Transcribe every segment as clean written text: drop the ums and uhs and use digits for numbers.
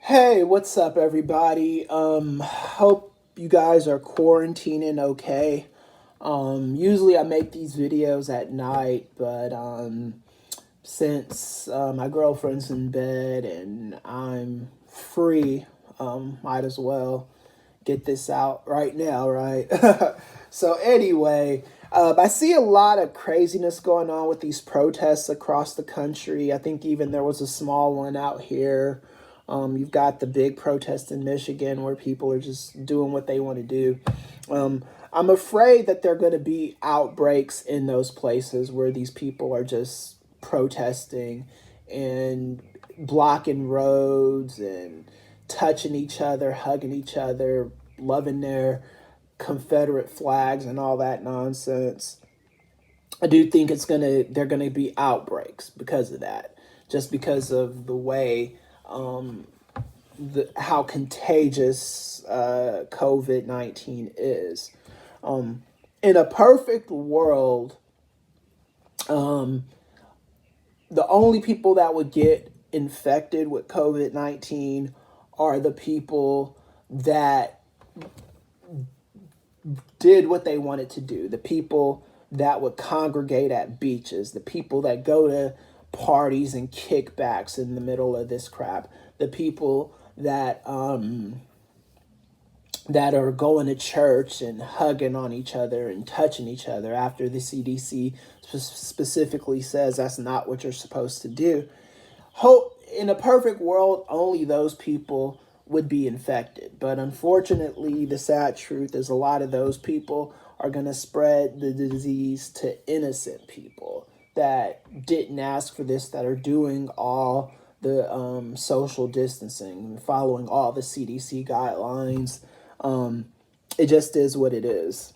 Hey, what's up, everybody? Hope you guys are quarantining okay. Usually I make these videos at night, but since my girlfriend's in bed and I'm free, might as well get this out right now, right? So anyway, I see a lot of craziness going on with these protests across the country. I think even there was a small one out here. You've got the big protest in Michigan where people are just doing what they want to do. I'm afraid that there are going to be outbreaks in those places where these people are just protesting and blocking roads and touching each other, hugging each other, loving their Confederate flags and all that nonsense. I do think they're gonna be outbreaks because of that, just because of the way how contagious COVID-19 is. In a perfect world, um, the only people that would get infected with COVID-19 are the people that did what they wanted to do. The people that would congregate at beaches, the people that go to parties and kickbacks in the middle of this crap, the people that are going to church and hugging on each other and touching each other after the CDC specifically says that's not what you're supposed to do. Hope in a perfect world, only those people would be infected. But unfortunately, the sad truth is a lot of those people are going to spread the disease to innocent people that didn't ask for this, that are doing all the social distancing, following all the CDC guidelines. It just is what it is.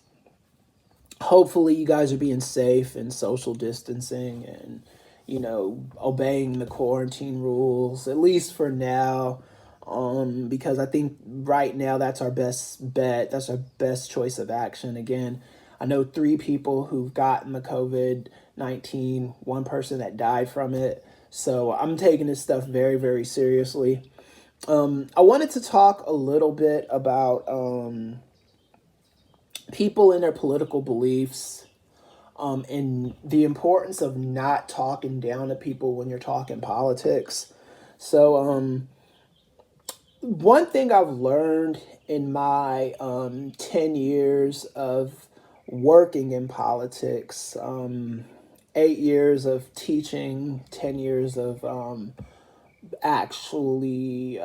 Hopefully you guys are being safe and social distancing and obeying the quarantine rules, at least for now. Because I think right now that's our best bet, that's our best choice of action. Again, I know 3 people who've gotten the COVID-19, one person that died from it. So I'm taking this stuff very, very seriously. I wanted to talk a little bit about people and their political beliefs, and the importance of not talking down to people when you're talking politics. So, one thing I've learned in my 10 years of working in politics, 8 years of teaching, 10 years of actually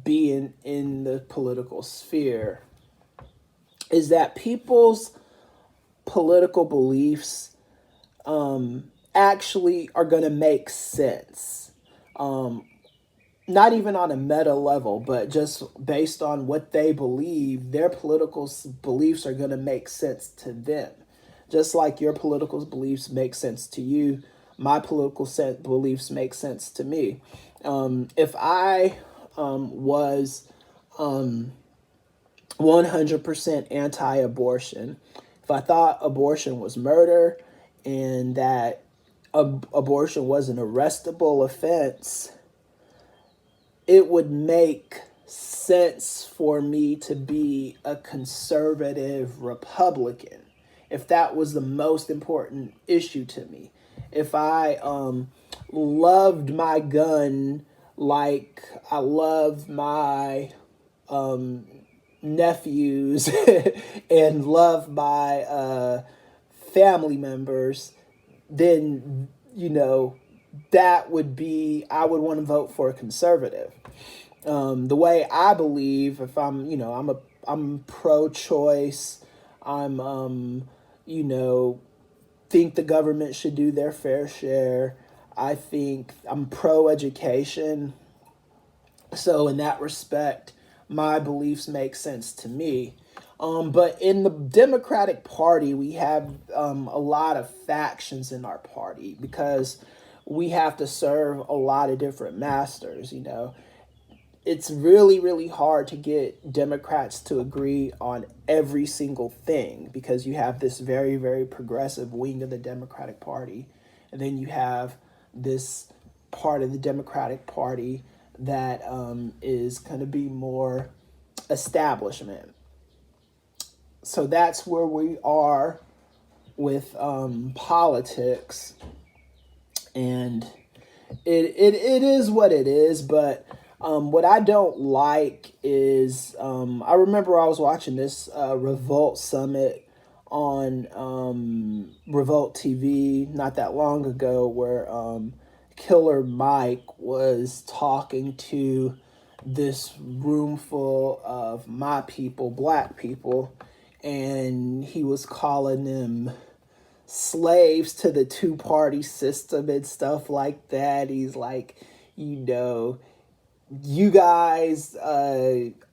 being in the political sphere, is that people's political beliefs actually are going to make sense. Not even on a meta level, but just based on what they believe, their political beliefs are going to make sense to them. Just like your political beliefs make sense to you, my political beliefs make sense to me. If I was 100% anti abortion, if I thought abortion was murder and that abortion was an arrestable offense, it would make sense for me to be a conservative Republican if that was the most important issue to me. If I loved my gun like I love my nephews and love my family members, then that would be, I would want to vote for a conservative. The way I believe, if I'm pro-choice, I'm think the government should do their fair share. I think I'm pro-education. So in that respect, my beliefs make sense to me. But in the Democratic Party, we have a lot of factions in our party because we have to serve a lot of different masters. It's really, really hard to get Democrats to agree on every single thing because you have this very, very progressive wing of the Democratic Party. And then you have this part of the Democratic Party that is going to be more establishment. So that's where we are with politics, and it is what it is. But what I don't like is I remember I was watching this Revolt Summit on Revolt TV not that long ago, where Killer Mike was talking to this room full of my people, black people, and he was calling them slaves to the two-party system and stuff like that. He's like, you know, you guys,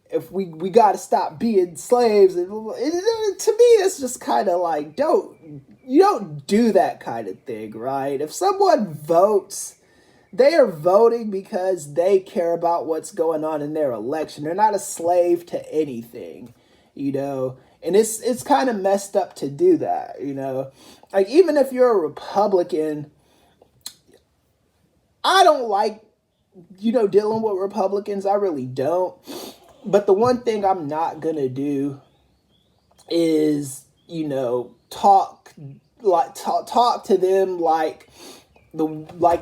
if we got to stop being slaves. And to me, it's just kind of like, you don't do that kind of thing, right? If someone votes, they are voting because they care about what's going on in their election. They're not a slave to anything, you know. And it's kind of messed up to do that, you know. Like, even if you're a Republican, I don't like, you know, dealing with Republicans. I really don't. But the one thing I'm not going to do is, you know, talk to them like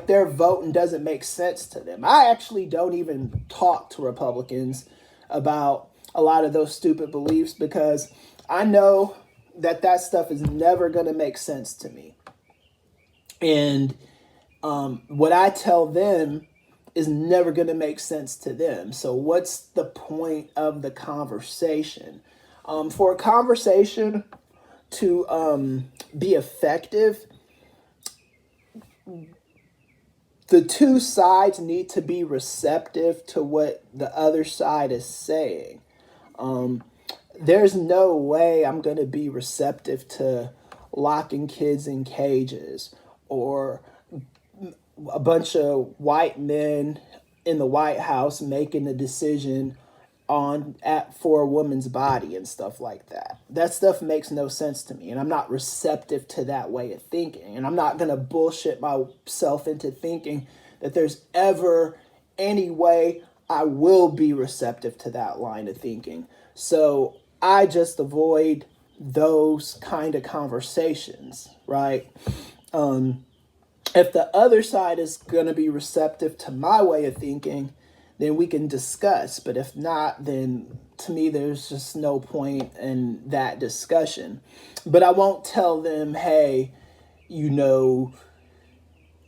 their voting doesn't make sense to them. I actually don't even talk to Republicans about a lot of those stupid beliefs, because I know that stuff is never going to make sense to me. And what I tell them is never going to make sense to them. So what's the point of the conversation? For a conversation to be effective, the two sides need to be receptive to what the other side is saying. There's no way I'm going to be receptive to locking kids in cages, or a bunch of white men in the White House making a decision for a woman's body and stuff like that. That stuff makes no sense to me, and I'm not receptive to that way of thinking. And I'm not going to bullshit myself into thinking that there's ever any way I will be receptive to that line of thinking. So I just avoid those kind of conversations, right? If the other side is going to be receptive to my way of thinking, then we can discuss. But if not, then to me, there's just no point in that discussion. But I won't tell them, hey, you know,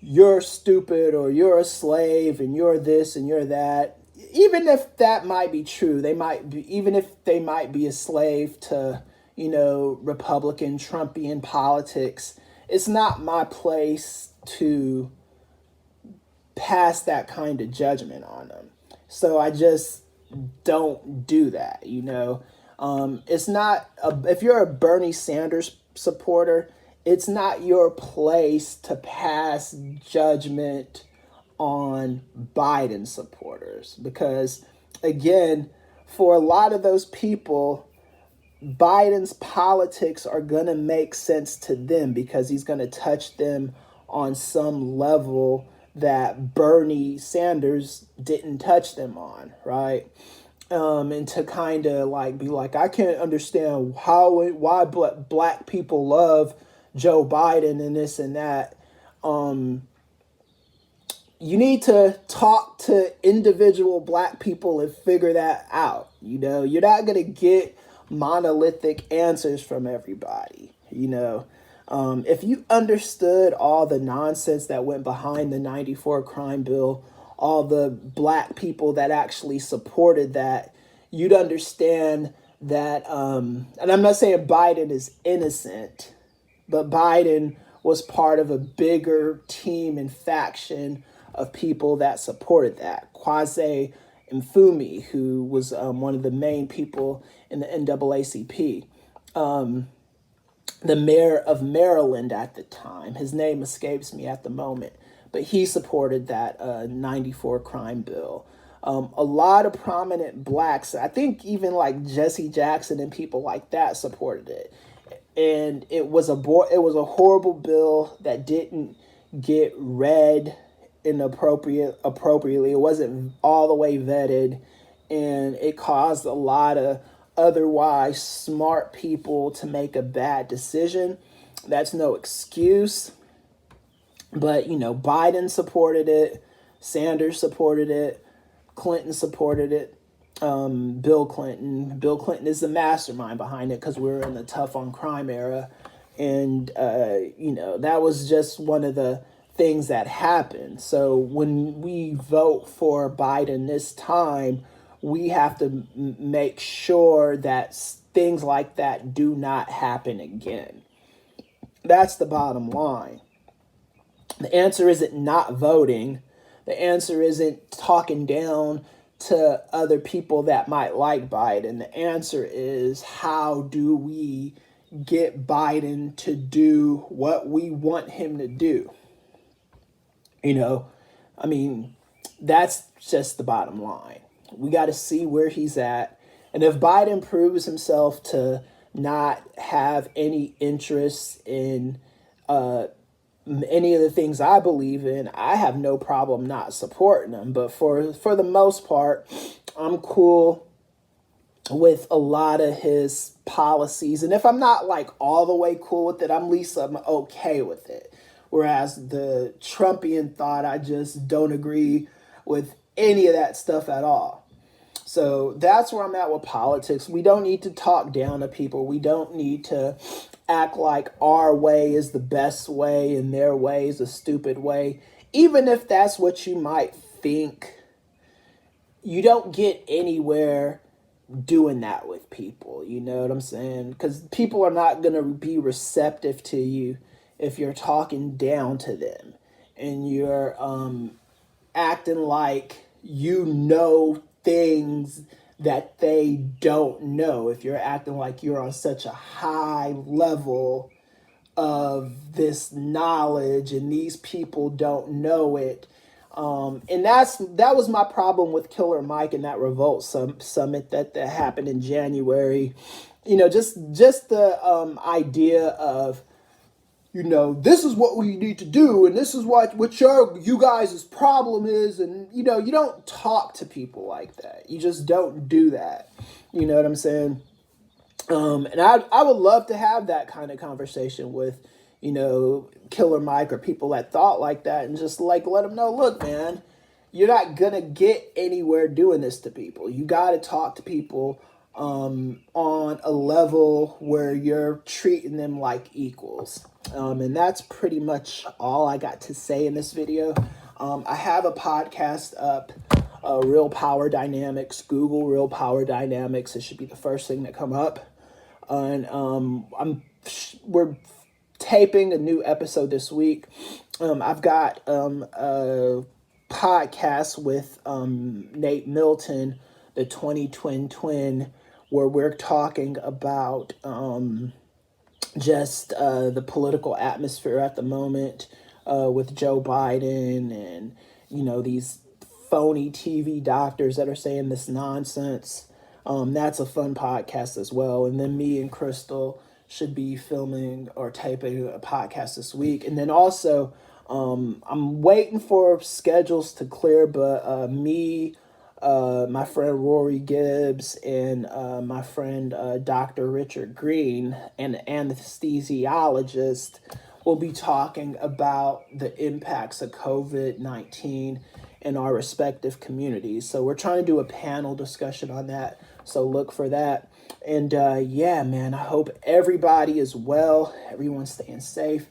you're stupid, or you're a slave, and you're this and you're that. Even if that might be true, even if they might be a slave to, you know, Republican Trumpian politics, it's not my place to pass that kind of judgment on them. So I just don't do that, you know. It's not, if you're a Bernie Sanders supporter, it's not your place to pass judgment on Biden supporters, because, again, for a lot of those people, Biden's politics are going to make sense to them because he's going to touch them on some level that Bernie Sanders didn't touch them on, right? And to kind of like be like, I can't understand why black people love Joe Biden and this and that. You need to talk to individual black people and figure that out. You know, you're not going to get monolithic answers from everybody. You know, if you understood all the nonsense that went behind the 94 crime bill, all the black people that actually supported that, you'd understand that, and I'm not saying Biden is innocent, but Biden was part of a bigger team and faction of people that supported that. Kwame Mfumi, who was one of the main people in the NAACP, the mayor of Maryland at the time, his name escapes me at the moment, but he supported that 94 crime bill. A lot of prominent blacks, I think even like Jesse Jackson and people like that, supported it. And it was a horrible bill that didn't get read appropriately. It wasn't all the way vetted, and it caused a lot of otherwise smart people to make a bad decision. That's no excuse. But, Biden supported it, Sanders supported it, Clinton supported it, Bill Clinton. Bill Clinton is the mastermind behind it because we're in the tough on crime era. And, that was just one of the things that happened. So when we vote for Biden this time, we have to make sure that things like that do not happen again. That's the bottom line. The answer isn't not voting. The answer isn't talking down to other people that might like Biden. The answer is, how do we get Biden to do what we want him to do? That's just the bottom line. We got to see where he's at. And if Biden proves himself to not have any interest in any of the things I believe in, I have no problem not supporting him. But for the most part, I'm cool with a lot of his policies. And if I'm not like all the way cool with it, at least I'm okay with it. Whereas the Trumpian thought, I just don't agree with any of that stuff at all. So that's where I'm at with politics. We don't need to talk down to people. We don't need to act like our way is the best way and their way is a stupid way. Even if that's what you might think, you don't get anywhere doing that with people. You know what I'm saying? Because people are not going to be receptive to you if you're talking down to them and you're acting like you know things that they don't know. If you're acting like you're on such a high level of this knowledge and these people don't know it. And that was my problem with Killer Mike and that Revolt summit that happened in January. Just the idea of, this is what we need to do, and this is what you guys' problem is, and you don't talk to people like that. You just don't do that. You know what I'm saying? And I would love to have that kind of conversation with, Killer Mike or people that thought like that, and just like let them know, look, man, you're not gonna get anywhere doing this to people. You got to talk to people on a level where you're treating them like equals. And that's pretty much all I got to say in this video. I have a podcast up, Real Power Dynamics. Google Real Power Dynamics. It should be the first thing that come up. And we're taping a new episode this week. I've got a podcast with Nate Milton, the 20 twin, where we're talking about just the political atmosphere at the moment with Joe Biden and, these phony TV doctors that are saying this nonsense. That's a fun podcast as well. And then me and Crystal should be filming or taping a podcast this week. And then also, I'm waiting for schedules to clear, but me, my friend Rory Gibbs, and my friend Dr. Richard Green, an anesthesiologist, will be talking about the impacts of COVID-19 in our respective communities. So we're trying to do a panel discussion on that. So look for that. And yeah, man, I hope everybody is well. Everyone's staying safe.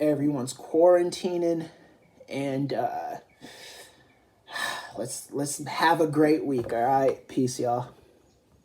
Everyone's quarantining. And let's have a great week. All right. Peace, y'all.